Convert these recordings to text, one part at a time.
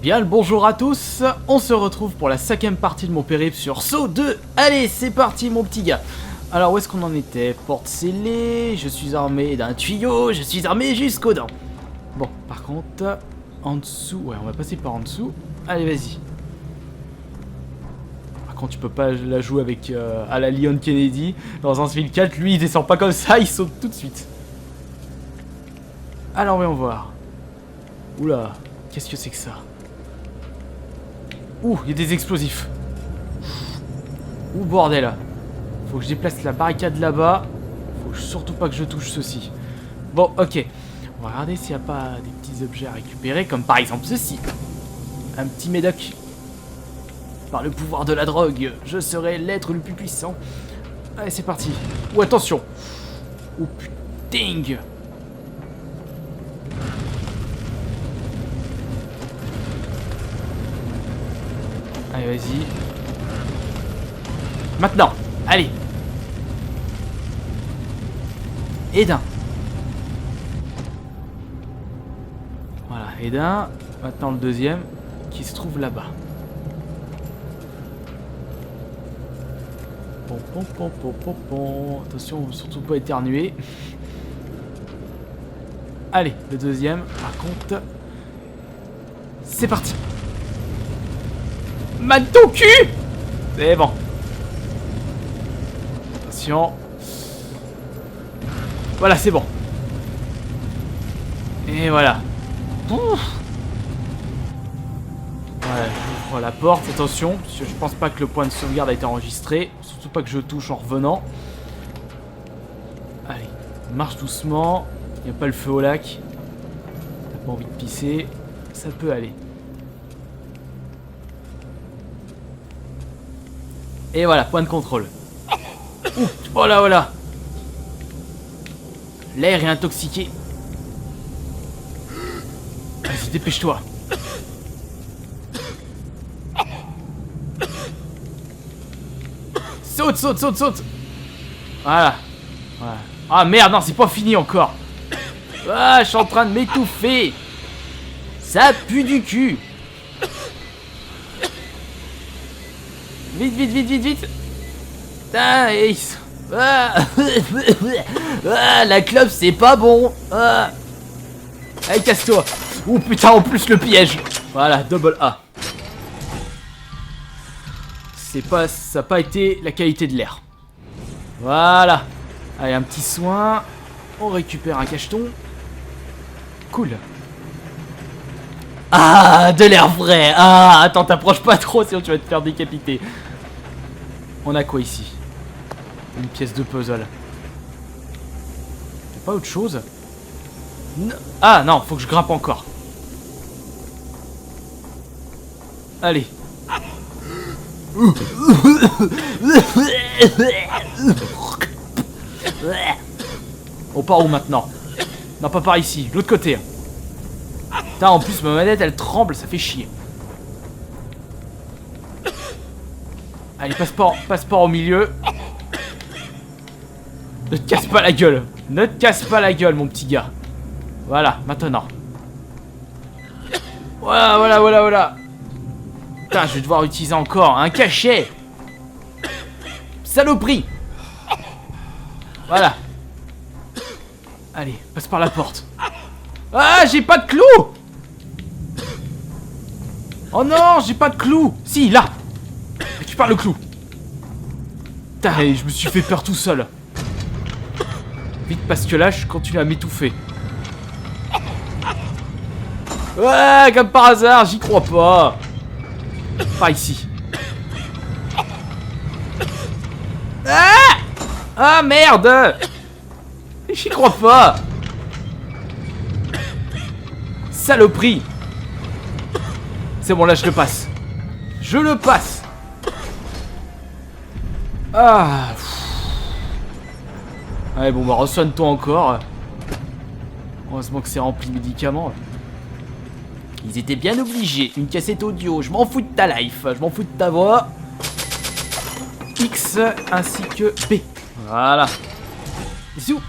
Bien le bonjour à tous, on se retrouve pour la 5ème partie de mon périple sur Saw 2. Allez, c'est parti mon petit gars. Alors où est-ce qu'on en était? Porte scellée, je suis armé d'un tuyau, je suis armé jusqu'aux dents. Bon, par contre, en dessous, ouais, on va passer par en dessous. Allez, vas-y. Par contre, tu peux pas la jouer avec à la Leon Kennedy. Dans un Civil 4, lui, il descend pas comme ça, il saute tout de suite. Alors, voyons voir. Oula, qu'est-ce que c'est que ça? Ouh, il y a des explosifs. Ouh, bordel. Faut que je déplace la barricade là-bas. Faut surtout pas que je touche ceci. Bon, ok. On va regarder s'il n'y a pas des petits objets à récupérer, comme par exemple ceci. Un petit médoc. Par le pouvoir de la drogue, je serai l'être le plus puissant. Allez, c'est parti. Ouh, attention. Ouh, putain. Allez, vas-y. Maintenant, allez. Et d'un. Voilà, et d'un. Maintenant le deuxième, qui se trouve là-bas. Pom, pom, pom, pom, pom, pom. Attention, surtout pas éternuer. Allez, le deuxième, par contre. C'est parti. Man ton cul. C'est bon. Attention. Voilà, c'est bon. Et voilà. Ouf. Voilà, j'ouvre la porte. Attention, parce que je pense pas que le point de sauvegarde a été enregistré. Surtout pas que je touche en revenant. Allez, marche doucement. Il n'y a pas le feu au lac. T'as pas envie de pisser. Ça peut aller. Et voilà, point de contrôle. Ouh, oh là, oh là. L'air est intoxiqué. Vas-y, dépêche-toi. Saute, saute, saute, saute. Voilà. Voilà. Ah merde, non, c'est pas fini encore. Ah, je suis en train de m'étouffer. Ça pue du cul. Vite, vite, vite, vite, vite. Putain, ah, la clope, c'est pas bon. Ah. Allez, casse-toi. Oh putain, en plus le piège. Voilà, double A. C'est pas, ça n'a pas été la qualité de l'air. Voilà. Allez, un petit soin. On récupère un cacheton. Cool. Ah, de l'air vrai. Ah, attends, t'approches pas trop sinon tu vas te faire décapiter. On a quoi ici? Une pièce de puzzle. Y'a pas autre chose? Ah non, faut que je grimpe encore. Allez. On part où maintenant? Non, pas par ici, de l'autre côté. Putain, en plus ma manette elle tremble, ça fait chier. Allez, passeport au milieu. Ne te casse pas la gueule. Ne te casse pas la gueule, mon petit gars. Voilà, maintenant. Voilà, voilà, voilà, voilà. Putain, je vais devoir utiliser encore un cachet. Saloperie. Voilà. Allez, passe par la porte. Ah, j'ai pas de clou. Oh non, j'ai pas de clou. Si, là. Récupère le clou. Putain, je me suis fait peur tout seul. Vite, parce que là, je continue à m'étouffer. Ouais, comme par hasard, j'y crois pas. Pas ici. Ah, ah merde. J'y crois pas. Saloperie. C'est bon, là, je le passe. Je le passe. Ah. Allez, bon, bah, resoigne-toi encore. Heureusement que c'est rempli de médicaments. Ils étaient bien obligés. Une cassette audio. Je m'en fous de ta life. Je m'en fous de ta voix. X ainsi que B. Voilà. Zou.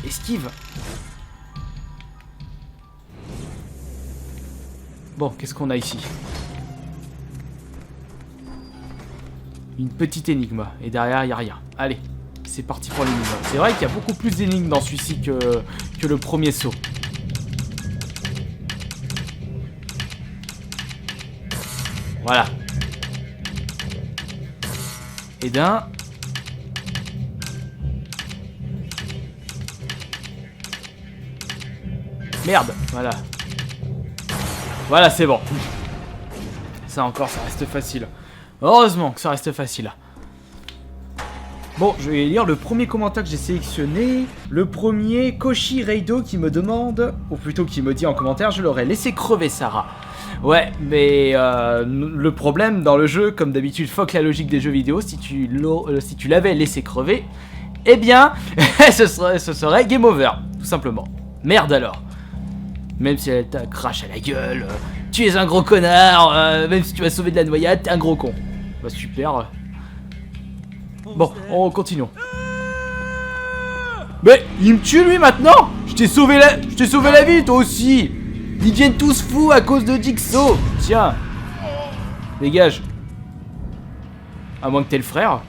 Esquive. Bon, qu'est-ce qu'on a ici? Une petite énigme. Et derrière, il n'y a rien. Allez, c'est parti pour l'énigme. C'est vrai qu'il y a beaucoup plus d'énigmes dans celui-ci que le premier saut. Voilà. Et d'un... Merde, voilà. Voilà, c'est bon. Ça encore, ça reste facile. Heureusement que ça reste facile. Bon, je vais lire le premier commentaire que j'ai sélectionné. Le premier, Koshi Reido qui me demande, ou plutôt qui me dit en commentaire, je l'aurais laissé crever Sarah. Ouais, mais le problème dans le jeu, comme d'habitude, fuck la logique des jeux vidéo, si tu l'avais laissé crever, eh bien, ce serait game over, tout simplement. Merde alors. Même si elle t'a crash à la gueule, tu es un gros connard, même si tu vas sauver de la noyade, t'es un gros con. Bah super. Bon, on continue. Mais il me tue lui maintenant. Je t'ai sauvé la vie toi aussi. Ils deviennent tous fous à cause de Jigsaw. Tiens. Dégage. À moins que t'aies le frère.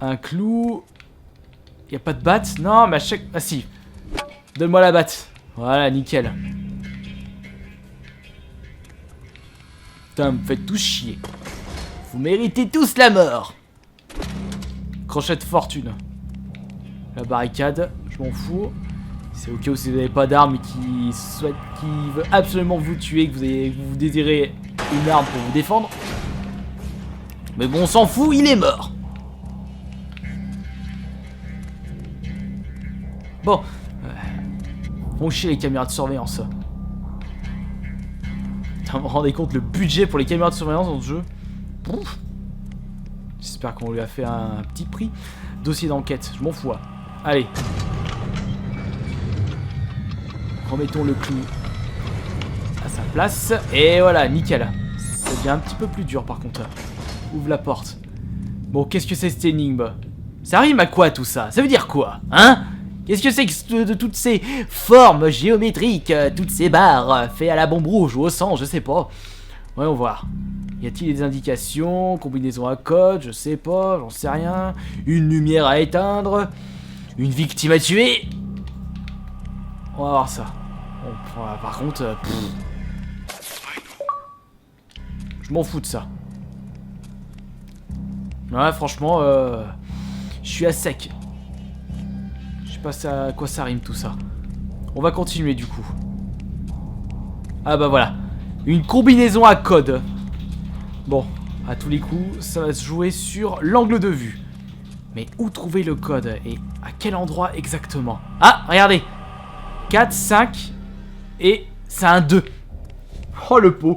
Un clou. Y a pas de batte? Non, mais à chaque... Ah si. Donne-moi la batte. Voilà, nickel. Putain, me faites tous chier. Vous méritez tous la mort. Crochet de fortune. La barricade, je m'en fous. C'est au cas où si vous n'avez pas d'arme et qui veut absolument vous tuer, que vous désirez une arme pour vous défendre. Mais bon, on s'en fout, il est mort. Bon. Font chier les caméras de surveillance. Putain, vous vous rendez compte le budget pour les caméras de surveillance dans ce jeu? J'espère qu'on lui a fait un petit prix. Dossier d'enquête, je m'en fous. Hein. Allez. Remettons le clou à sa place. Et voilà, nickel. Ça devient un petit peu plus dur par contre. Ouvre la porte. Bon, qu'est-ce que c'est cette énigme? Ça rime à quoi tout ça? Ça veut dire quoi? Hein? Qu'est-ce que c'est que de toutes ces formes géométriques, toutes ces barres faites à la bombe rouge ou au sang, je sais pas. Voyons voir. Y a-t-il des indications? Combinaison à code? Je sais pas, j'en sais rien. Une lumière à éteindre? Une victime à tuer? On va voir ça. Bon, par contre, je m'en fous de ça. Ouais, franchement, je suis à sec. Je sais pas à quoi ça rime tout ça. On va continuer du coup. Ah bah voilà. Une combinaison à code. Bon, à tous les coups, ça va se jouer sur l'angle de vue. Mais où trouver le code et à quel endroit exactement? Ah, regardez. 4, 5 et c'est un 2. Oh le pot.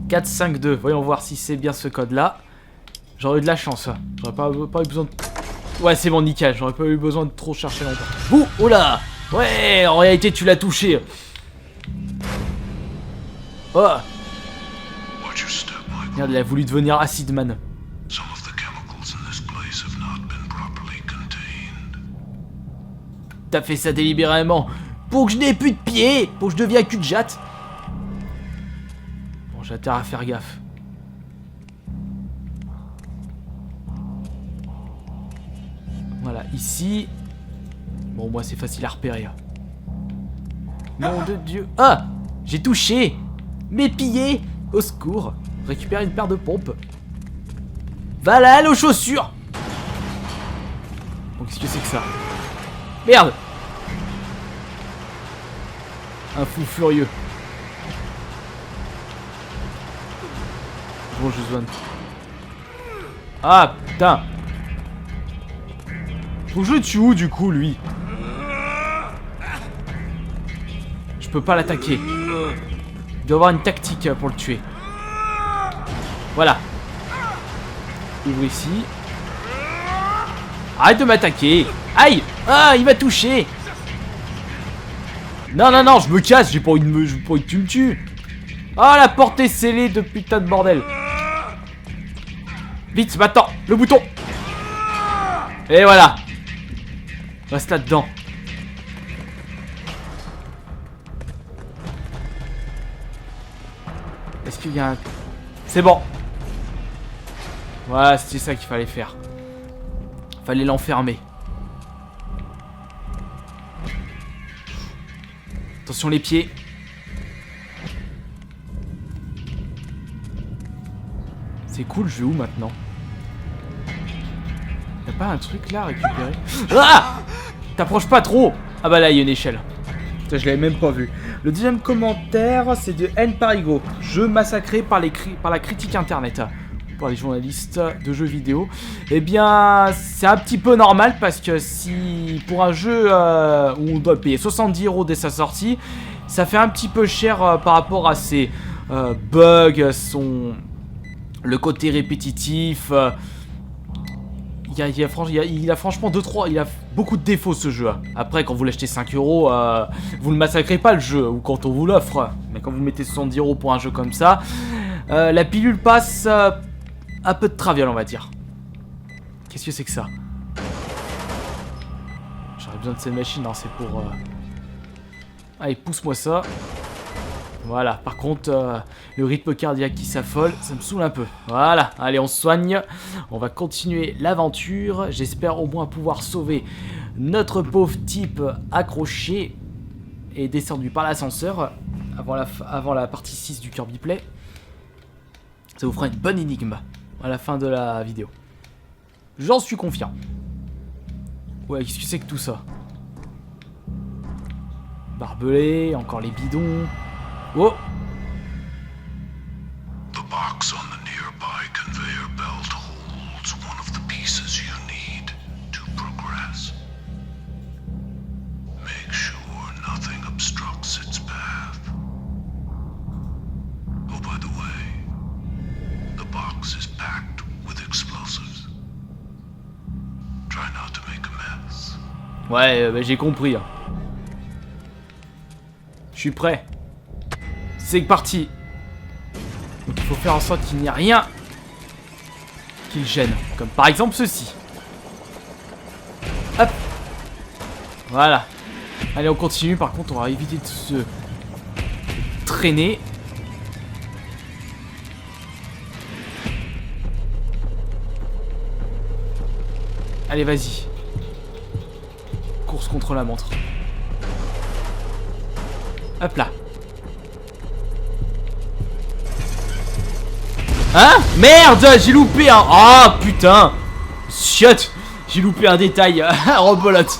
4, 5, 2. Voyons voir si c'est bien ce code là. J'aurais eu de la chance. J'aurais pas eu besoin de... Ouais, c'est bon, nickel. J'aurais pas eu besoin de trop chercher longtemps. Ouh, oh là. Ouais, en réalité, tu l'as touché. Oh. Merde, il a voulu devenir Acid Man. T'as fait ça délibérément. Pour que je n'ai plus de pieds. Pour que je devienne cul de jatte. Bon, j'ai intérêt à faire gaffe. Voilà, ici. Bon, moi, c'est facile à repérer. Nom de Dieu. Ah! J'ai touché. Mes pieds. Au secours. Récupère une paire de pompes. Valal aux chaussures. Bon, qu'est-ce que c'est que ça? Merde. Un fou furieux. Bon, je zone. Ah, putain. Faut que je le tue où, du coup, lui? Je peux pas l'attaquer. Il doit avoir une tactique pour le tuer. Voilà. Ouvre ici. Arrête de m'attaquer. Aïe. Ah, il m'a touché. Non, non, non, je me casse. J'ai pas envie que tu me tues. Ah, la porte est scellée de putain de bordel. Vite, maintenant, le bouton. Et voilà. Reste là-dedans. Est-ce qu'il y a un... C'est bon. Voilà, c'était ça qu'il fallait faire. Fallait l'enfermer. Attention les pieds. C'est cool, je vais où maintenant? Y'a pas un truc là à récupérer? Ah! T'approches pas trop! Ah bah là, il y a une échelle. Putain, je l'avais même pas vu. Le deuxième commentaire, c'est de N Parigo. Jeu massacré par la critique internet. Par les journalistes de jeux vidéo. Eh bien, c'est un petit peu normal parce que si pour un jeu où on doit payer 70 € dès sa sortie, ça fait un petit peu cher par rapport à ses bugs, le côté répétitif. Il a franchement il a beaucoup de défauts ce jeu. Après, quand vous l'achetez 5 €, vous ne massacrez pas le jeu, ou quand on vous l'offre. Mais quand vous mettez 70 € pour un jeu comme ça, la pilule passe un peu de traviole, on va dire. Qu'est-ce que c'est que ça? J'aurais besoin de cette machine, non, c'est pour... Allez, pousse-moi ça. Voilà, par contre, le rythme cardiaque qui s'affole, ça me saoule un peu. Voilà, allez, on se soigne. On va continuer l'aventure. J'espère au moins pouvoir sauver notre pauvre type accroché et descendu par l'ascenseur avant la partie 6 du Kirby Play. Ça vous fera une bonne énigme à la fin de la vidéo. J'en suis confiant. Ouais, qu'est-ce que c'est que tout ça? Barbelé, encore les bidons. Oh! The box on the nearby conveyor belt holds one of the pieces you need to progress. Make sure nothing obstructs its path. Oh, by the way, the box is packed with explosives. Try not to make a mess. Ouais, j'ai compris. Je suis prêt. C'est parti. Donc il faut faire en sorte qu'il n'y ait rien qui le gêne. Comme par exemple ceci. Hop. Voilà. Allez, on continue. Par contre, on va éviter de se traîner. Allez, vas-y. Course contre la montre. Hop là. Hein? Merde! J'ai loupé un... Ah, putain! Chiotte! J'ai loupé un détail. Rebolote.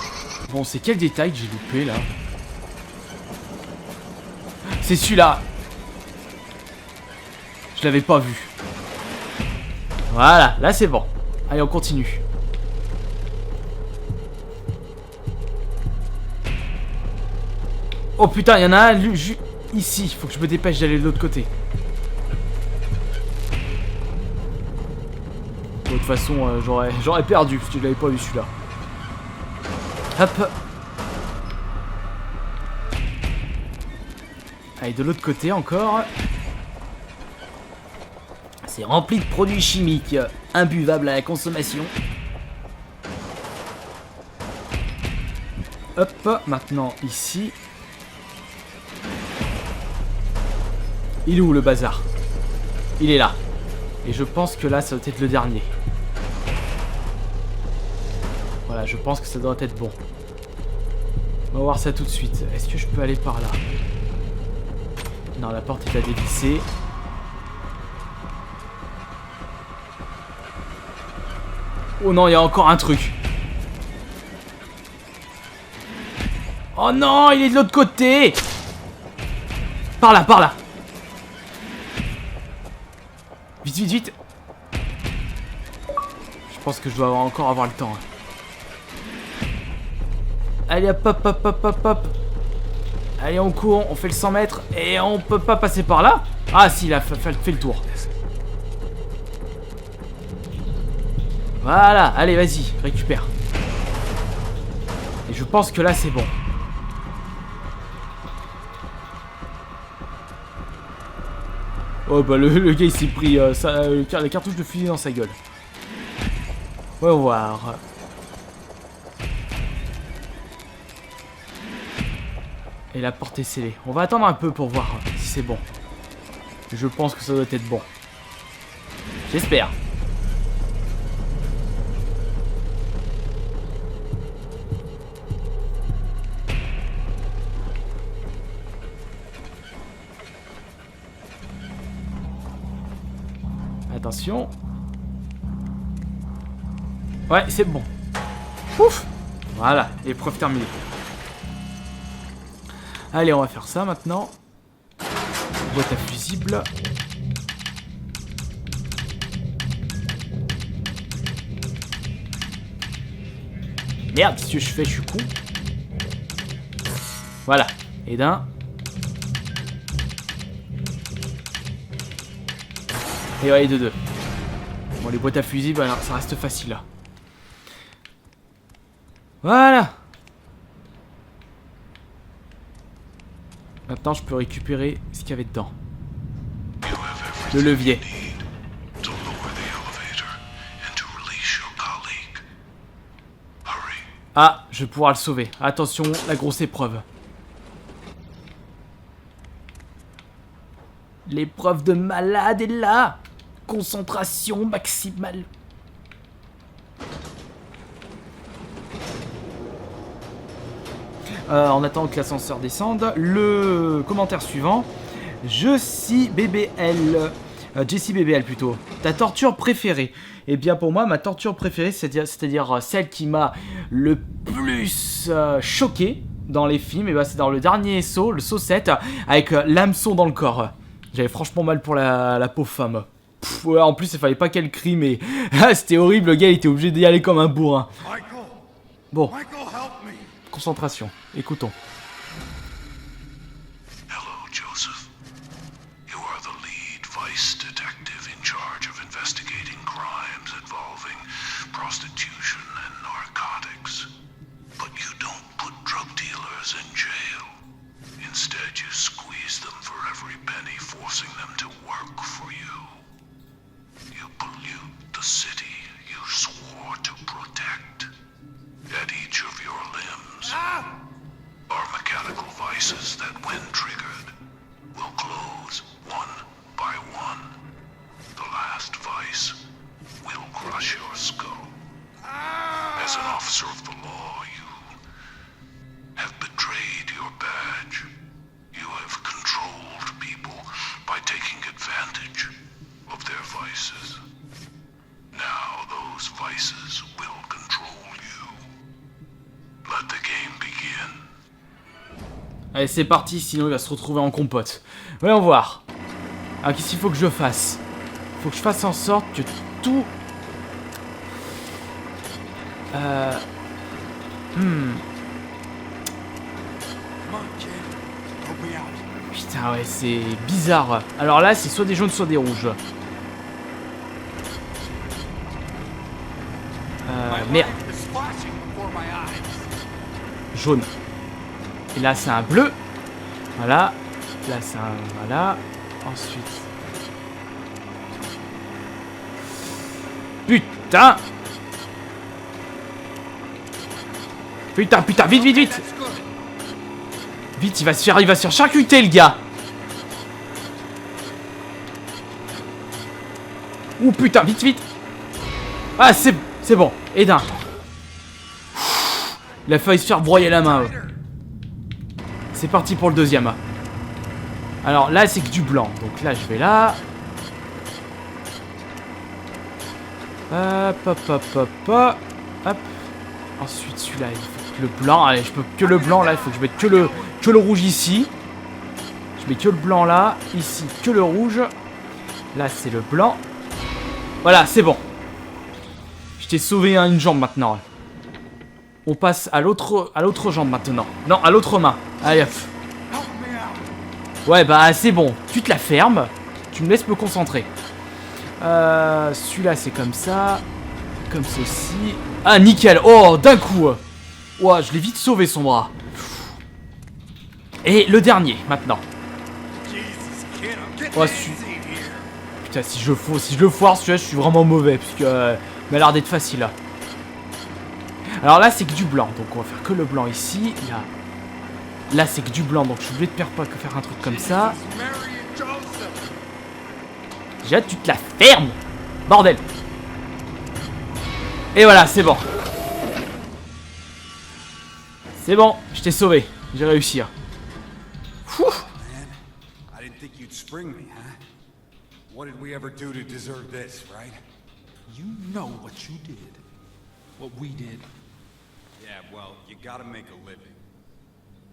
Bon, c'est quel détail que j'ai loupé, là? C'est celui-là. Je l'avais pas vu. Voilà, là c'est bon. Allez, on continue. Oh putain, il y en a un ici. Faut que je me dépêche d'aller de l'autre côté. De toute façon, j'aurais perdu si je l'avais pas vu celui-là. Hop. Allez, de l'autre côté encore. C'est rempli de produits chimiques imbuvables à la consommation. Hop, maintenant ici. Il est où le bazar? Il est là. Et je pense que là, ça doit être le dernier. Voilà, je pense que ça doit être bon. On va voir ça tout de suite. Est-ce que je peux aller par là? Non, la porte est à dévisser. Oh non, il y a encore un truc. Oh non, il est de l'autre côté. Par là, par là. Vite, vite, vite. Je pense que je dois encore avoir le temps. Allez, hop, hop, hop, hop, hop, hop. Allez, on court, on fait le 100 mètres. Et on peut pas passer par là. Ah si, il a fait le tour. Voilà, allez, vas-y, récupère. Et je pense que là, c'est bon. Oh bah le gars il s'est pris la cartouche de fusil dans sa gueule. On va voir. Et la porte est scellée. On va attendre un peu pour voir si c'est bon. Je pense que ça doit être bon. J'espère. Attention. Ouais, c'est bon. Ouf. Voilà, épreuve terminée. Allez, on va faire ça maintenant. Boîte à fusibles. Merde, qu'est-ce que je fais? Je suis con. Voilà. Et d'un. Et ouais, de deux. Bon, les boîtes à fusibles, alors, ça reste facile là. Voilà. Maintenant, je peux récupérer ce qu'il y avait dedans. Le levier. Ah, je vais pouvoir le sauver. Attention, la grosse épreuve. L'épreuve de malade est là. Concentration maximale. On attend que l'ascenseur descende. Le commentaire suivant. Jessie BBL. Jessie BBL plutôt. Ta torture préférée? Eh bien pour moi, ma torture préférée, c'est-à-dire celle qui m'a le plus choqué dans les films, et ben c'est dans le dernier saut, le saut 7, avec l'hameçon dans le corps. J'avais franchement mal pour la pauvre femme. Pff, ouais, en plus, il fallait pas qu'elle crie, mais c'était horrible, le gars il était obligé d'y aller comme un bourrin. Bon. Concentration, écoutons. Hello, Joseph. You are the lead vice detective in charge of investigating crimes involving prostitution and narcotics. But you don't put drug dealers in jail. Instead, you squeeze them for every penny, forcing them to work for you. You pollute the city you swore to protect. At each of your limbs are mechanical vices that, when triggered, will close one by one. The last vice will crush your skull. As an officer of the law, you have betrayed your badge. You have controlled people by taking advantage of their vices. Now those vices will control you. Let the game begin. Allez, c'est parti, sinon il va se retrouver en compote. Voyons voir. Alors, qu'est-ce qu'il faut que je fasse? Faut que je fasse en sorte que tout... Putain, ouais, c'est bizarre. Alors là, c'est soit des jaunes, soit des rouges. Merde. Jaune. Et là, c'est un bleu. Voilà. Là, c'est un... Voilà. Ensuite... Putain! Putain, putain, vite, vite, vite! Vite, il va se faire charcuter, le gars! Ouh, putain, vite, vite! Ah, c'est bon. Et d'un. Il a failli se faire broyer la main. C'est parti pour le deuxième. Alors là, c'est que du blanc. Donc là, je vais là. Hop, hop, hop, hop, hop. Hop. Ensuite, celui-là, il faut que le blanc. Allez, je peux que le blanc là. Il faut que je mette que le rouge ici. Je mets que le blanc là. Ici, que le rouge. Là, c'est le blanc. Voilà, c'est bon. Je t'ai sauvé une jambe maintenant. On passe à l'autre jambe maintenant. Non, à l'autre main. Allez, hop. Ouais, bah c'est bon. Tu te la fermes. Tu me laisses me concentrer. Celui-là, c'est comme ça. Comme ceci. Ah, nickel. Oh, d'un coup. Ouah, je l'ai vite sauvé son bras. Et le dernier, maintenant. Oh, putain, si je le foire, celui-là, je suis vraiment mauvais. Parce que il a l'air d'être facile là. Alors là, c'est que du blanc. Donc on va faire que le blanc ici. Là c'est que du blanc. Donc je suis obligé de faire un truc comme ça. Déjà, tu te la fermes. Bordel. Et voilà, c'est bon. C'est bon, je t'ai sauvé. J'ai réussi. Fouh. Man, I didn't think you'd spring me, huh? What did we ever do to deserve this, right? You know what you did. What we did. Yeah, well, you gotta make a living.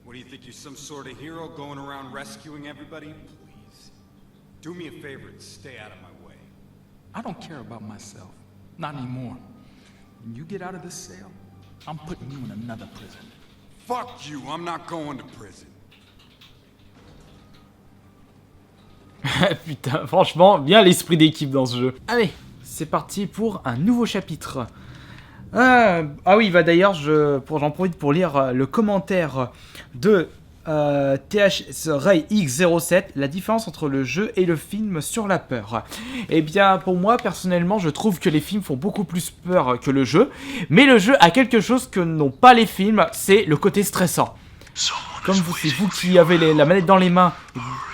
What do you think, you're some sort of hero going around rescuing everybody? Please. Do me a favor and stay out of my way. I don't care about myself. Not anymore. When you get out of this cell, I'm putting you in another prison. Fuck you, I'm not going to prison. Putain, franchement, bien l'esprit d'équipe dans ce jeu. Allez, c'est parti pour un nouveau chapitre. Ah oui, bah d'ailleurs, j'en profite pour lire le commentaire de THS Ray X07, la différence entre le jeu et le film sur la peur. Eh bien, pour moi, personnellement, je trouve que les films font beaucoup plus peur que le jeu, mais le jeu a quelque chose que n'ont pas les films, c'est le côté stressant. Comme c'est vous qui avez la manette dans les mains,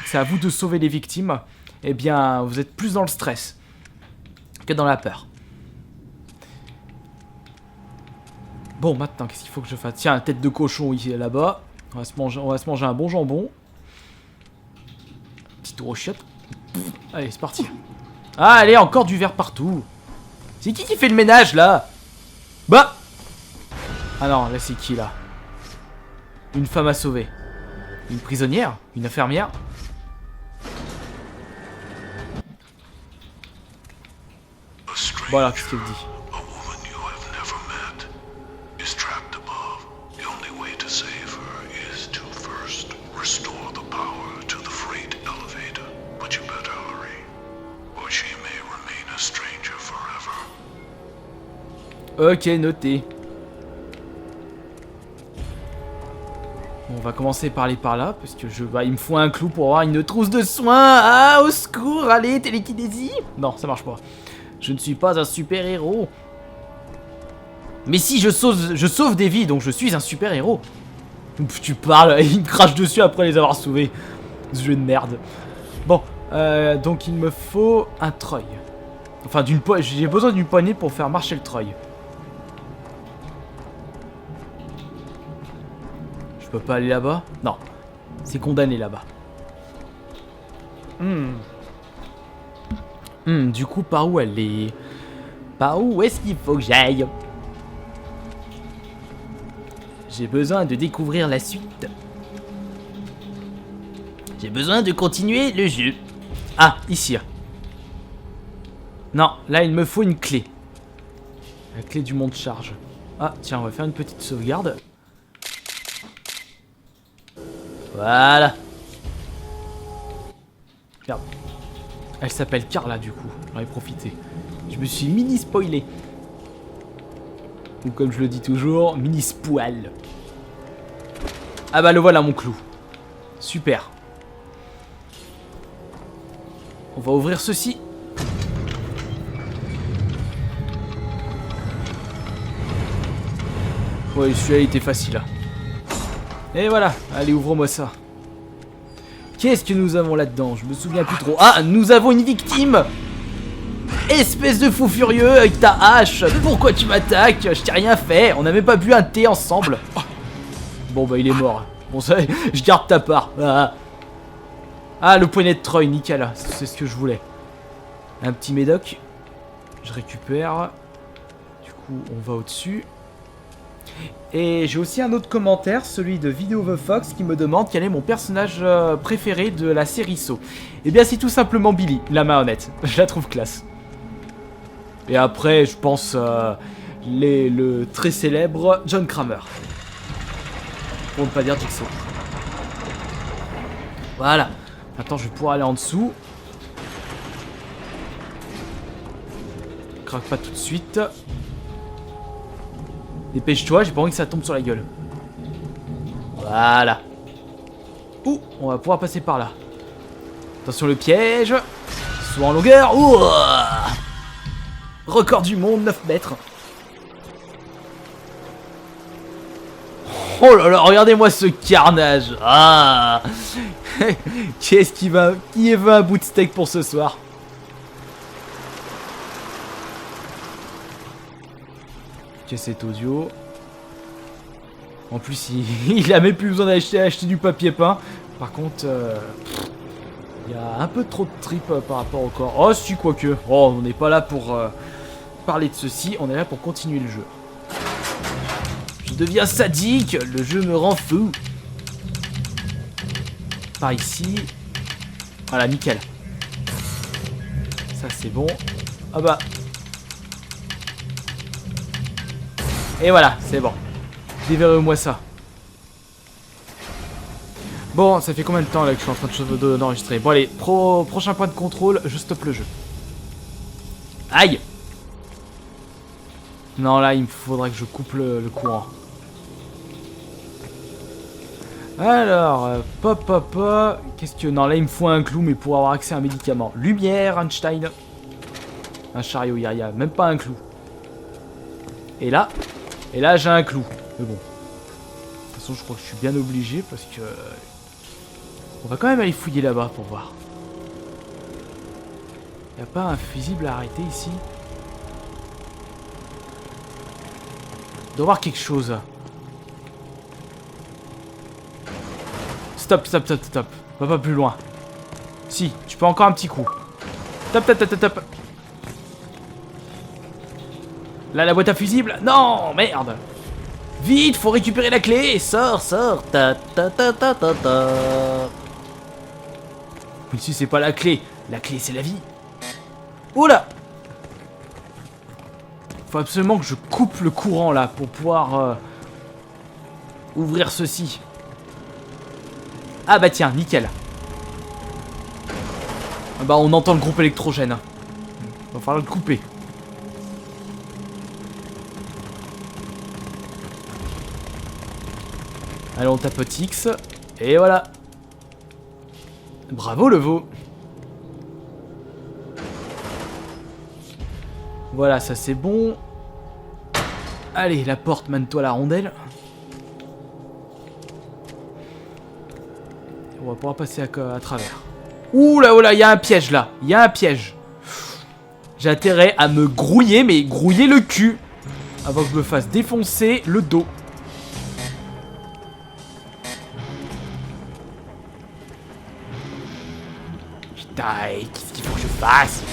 c'est à vous de sauver les victimes, eh bien, vous êtes plus dans le stress que dans la peur. Bon, maintenant, qu'est-ce qu'il faut que je fasse? Tiens, tête de cochon ici, là-bas. On va se manger un bon jambon. Petit tour aux chiottes. Allez, c'est parti. Ah, allez, encore du verre partout. C'est qui fait le ménage, là? Bah! Ah non, là, c'est qui, là? Une femme à sauver. Une prisonnière? Une infirmière? Voilà, qu'est-ce qu'elle dit? Ok, noté. Bon, on va commencer par aller par là, parce que il me faut un clou pour avoir une trousse de soins. Ah, au secours, allez, télékinésie. Non, ça marche pas. Je ne suis pas un super-héros. Mais si, je sauve des vies, donc je suis un super-héros. Tu parles, il me crache dessus après les avoir sauvés. Ce jeu de merde. Bon, donc il me faut un treuil. Enfin, j'ai besoin d'une poignée pour faire marcher le treuil. Je peux pas aller là-bas? Non. C'est condamné là-bas. Du coup, par où aller? Par où est-ce qu'il faut que j'aille? J'ai besoin de découvrir la suite. J'ai besoin de continuer le jeu. Ah, ici. Non, là, il me faut une clé. La clé du monte-charge. Ah, tiens, on va faire une petite sauvegarde. Voilà. Merde. Elle s'appelle Carla du coup. J'en ai profité. Je me suis mini spoilé. Ou comme je le dis toujours, mini spoil. Ah bah le voilà mon clou. Super. On va ouvrir ceci. Ouais, celui-là était facile. Et voilà, allez, ouvre-moi ça. Qu'est-ce que nous avons là-dedans? Je me souviens plus trop. Ah, nous avons une victime. Espèce de fou furieux avec ta hache. Pourquoi tu m'attaques? Je t'ai rien fait. On n'a même pas bu un thé ensemble. Bon, bah, il est mort. Bon, ça, je garde ta part. Ah, le poignet de Troy, nickel. C'est ce que je voulais. Un petit médoc. Je récupère. Du coup, on va au-dessus. Et j'ai aussi un autre commentaire, celui de Video The Fox, qui me demande quel est mon personnage préféré de la série Saw. Eh bien, c'est tout simplement Billy, la marionnette. Je la trouve classe. Et après, je pense le très célèbre John Kramer. Pour ne pas dire Jigsaw. Voilà. Maintenant, je vais pouvoir aller en dessous. Craque pas tout de suite. Dépêche-toi, j'ai pas envie que ça tombe sur la gueule. Voilà. Ouh, on va pouvoir passer par là. Attention le piège. Saut en longueur. Ouh. Record du monde, 9 mètres. Oh là là, regardez-moi ce carnage. Ah. Qui veut un bout de steak pour ce soir? Cassette audio. En plus, il a même plus besoin d'acheter du papier peint. Par contre, il y a un peu trop de trip par rapport au corps. Oh, si, quoique. Oh, on n'est pas là pour parler de ceci. On est là pour continuer le jeu. Je deviens sadique. Le jeu me rend fou. Par ici. Voilà, nickel. Ça, c'est bon. Ah bah. Et voilà, c'est bon. Déverrouille-moi ça. Bon, ça fait combien de temps là que je suis en train d'enregistrer? Bon allez, prochain point de contrôle, je stoppe le jeu. Aïe! Non, là, il me faudrait que je coupe le courant. Alors, pop. Qu'est-ce que... Non, là, il me faut un clou, mais pour avoir accès à un médicament. Lumière, Einstein. Un chariot, il n'y a même pas un clou. Et là, j'ai un clou. Mais bon. De toute façon, je crois que je suis bien obligé parce que... On va quand même aller fouiller là-bas pour voir. Y a pas un fusible à arrêter ici? Il doit y avoir quelque chose. Stop. Va pas plus loin. Si, tu peux encore un petit coup. Top. Là, la boîte à fusible. Non, merde. Vite, faut récupérer la clé. Sors. Ta. Mais si c'est pas la clé c'est la vie. Oula. Faut absolument que je coupe le courant là pour pouvoir ouvrir ceci. Ah bah tiens, nickel. Ah bah on entend le groupe électrogène. Va falloir le couper. Allez, on tapote X. Et voilà. Bravo le veau. Voilà, ça c'est bon. Allez, la porte, mène-toi la rondelle. On va pouvoir passer à travers. Ouh là, il y a un piège là. Il y a un piège. J'ai intérêt à me grouiller, mais grouiller le cul. Avant que je me fasse défoncer le dos. Putain, qu'est-ce qu'il faut que je fasse?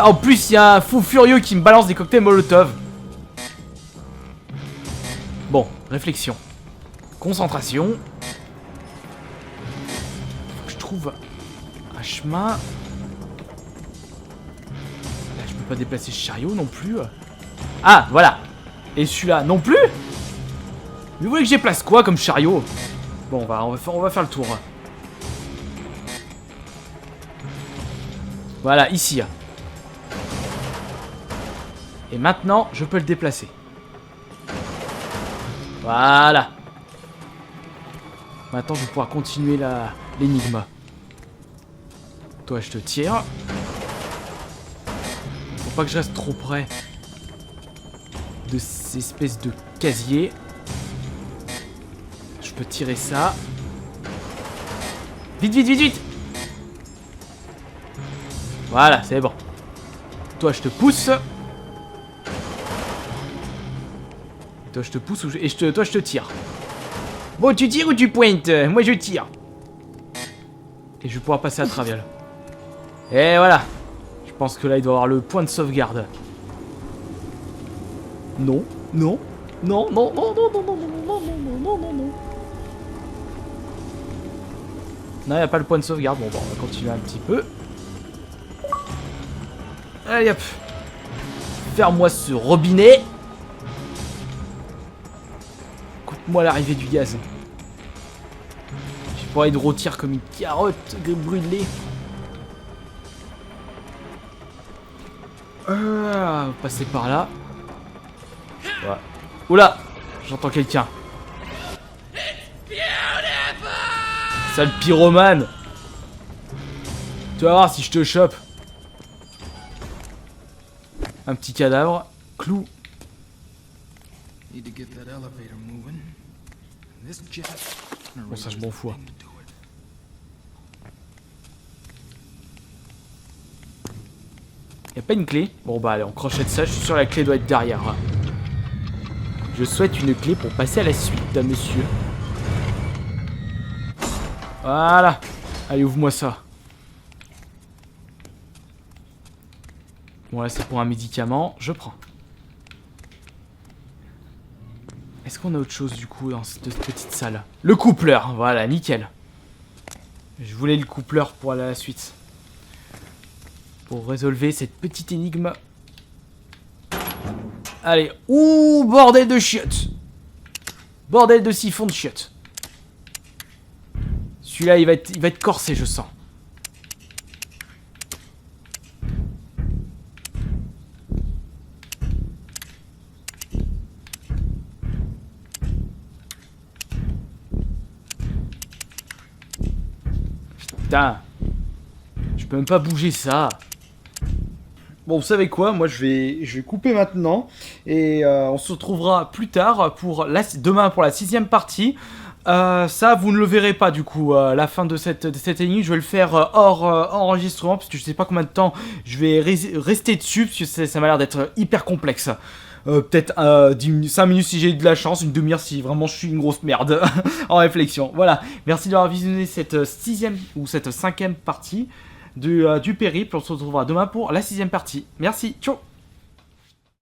En plus, il y a un fou furieux qui me balance des cocktails Molotov. Bon, réflexion. Concentration. Faut que je trouve un chemin. Là, je peux pas déplacer ce chariot non plus. Ah, voilà. Et celui-là non plus. Mais vous voulez que je déplace quoi comme chariot? Bon, on va faire le tour. Voilà, ici. Et maintenant, je peux le déplacer. Voilà. Maintenant, je vais pouvoir continuer l'énigme. Toi, je te tire. Faut pas que je reste trop près de ces espèces de casiers. Je peux tirer ça. Vite. Voilà, c'est bon. Toi, je te pousse. Toi, je te pousse et toi, je te tire. Bon, tu tires ou tu pointes? Moi, je tire. Et je vais pouvoir passer à travers là. Et voilà. Je pense que là, il doit y avoir le point de sauvegarde. Non. Non, il n'y a pas le point de sauvegarde. Bon, on va continuer un petit peu. Allez, hop. Ferme-moi ce robinet. Coupe-moi l'arrivée du gaz. J'ai pas envie de rôtir comme une carotte brûlée. On va passer par là. Ouais. Oula, j'entends quelqu'un. Sale pyromane. Tu vas voir si je te chope. Un petit cadavre. Clou. Bon, ça je m'en fous. Y a pas une clé? Bon bah allez, on crochette ça, je suis sûr la clé doit être derrière. Je souhaite une clé pour passer à la suite, monsieur. Voilà. Allez, ouvre-moi ça. Bon là c'est pour un médicament, je prends. Est-ce qu'on a autre chose du coup dans cette petite salle? Le coupleur, voilà, nickel. Je voulais le coupleur pour aller à la suite. Pour résolver cette petite énigme. Allez, ouh, bordel de chiottes. Bordel de siphon de chiottes. Celui-là, il va être corsé, je sens. Putain. Je peux même pas bouger ça. Bon, vous savez quoi? Moi, je vais couper maintenant. Et on se retrouvera plus tard pour demain pour la 6ème partie. Ça, vous ne le verrez pas du coup. La fin de cette énigme, je vais le faire hors enregistrement. Parce que je sais pas combien de temps je vais rester dessus. Parce que ça m'a l'air d'être hyper complexe. Peut-être 5 minutes si j'ai de la chance, une demi-heure si vraiment je suis une grosse merde en réflexion. Voilà, merci d'avoir visionné cette 6ème ou cette 5ème partie du périple. On se retrouvera demain pour la 6ème partie. Merci, ciao.